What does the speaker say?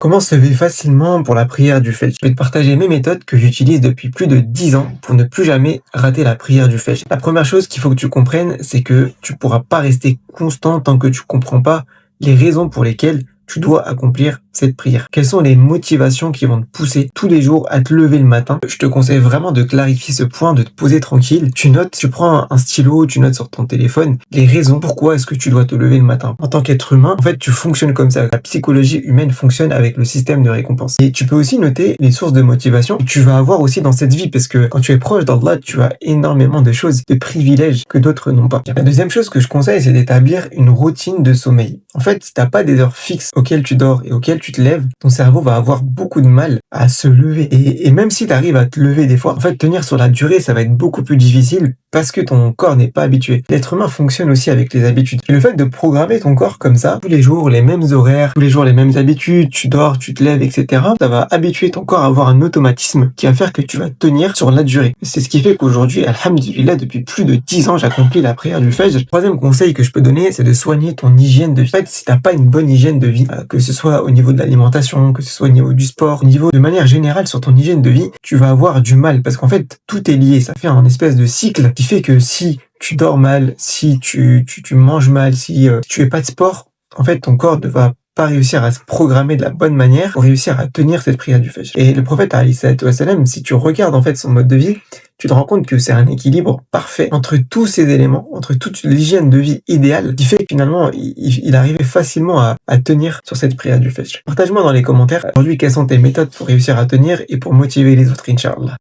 Comment se lever facilement pour la prière du Fajr? Je vais te partager mes méthodes que j'utilise depuis plus de 10 ans pour ne plus jamais rater la prière du Fajr. La première chose qu'il faut que tu comprennes, c'est que tu pourras pas rester constant tant que tu comprends pas les raisons pour lesquelles tu dois accomplir cette prière. Quelles sont les motivations qui vont te pousser tous les jours à te lever le matin? Je te conseille vraiment de clarifier ce point, de te poser tranquille. Tu notes, tu prends un stylo, tu notes sur ton téléphone les raisons pourquoi est-ce que tu dois te lever le matin. En tant qu'être humain, en fait, tu fonctionnes comme ça. La psychologie humaine fonctionne avec le système de récompense. Et tu peux aussi noter les sources de motivation que tu vas avoir aussi dans cette vie, parce que quand tu es proche d'Allah, tu as énormément de choses, de privilèges que d'autres n'ont pas. La deuxième chose que je conseille, c'est d'établir une routine de sommeil. En fait, si t'as pas des heures fixes auxquelles tu dors et auxquelles tu te lèves, ton cerveau va avoir beaucoup de mal à se lever. Et même si tu arrives à te lever des fois, en fait, tenir sur la durée, ça va être beaucoup plus difficile parce que ton corps n'est pas habitué. L'être humain fonctionne aussi avec les habitudes. Et le fait de programmer ton corps comme ça, tous les jours, les mêmes horaires, tous les jours, les mêmes habitudes, tu dors, tu te lèves, etc., ça va habituer ton corps à avoir un automatisme qui va faire que tu vas tenir sur la durée. C'est ce qui fait qu'aujourd'hui, alhamdulillah, depuis plus de 10 ans, j'accomplis la prière du Fajr. Le troisième conseil que je peux donner, c'est de soigner ton hygiène de vie. En fait, si t'as pas une bonne hygiène de vie, que ce soit au niveau de l'alimentation, que ce soit au niveau du sport, au niveau de manière générale sur ton hygiène de vie, tu vas avoir du mal parce qu'en fait, tout est lié. Ça fait un espèce de cycle qui fait que si tu dors mal, si tu manges mal, si tu fais pas de sport, en fait, ton corps ne va pas réussir à se programmer de la bonne manière pour réussir à tenir cette prière du Fajr. Et le prophète, alayhi salatu wassalam, si tu regardes en fait son mode de vie, tu te rends compte que c'est un équilibre parfait entre tous ces éléments, entre toute l'hygiène de vie idéale, qui fait que finalement, il arrivait facilement à tenir sur cette prière du Fajr. Partage-moi dans les commentaires aujourd'hui quelles sont tes méthodes pour réussir à tenir et pour motiver les autres, Inch'Allah.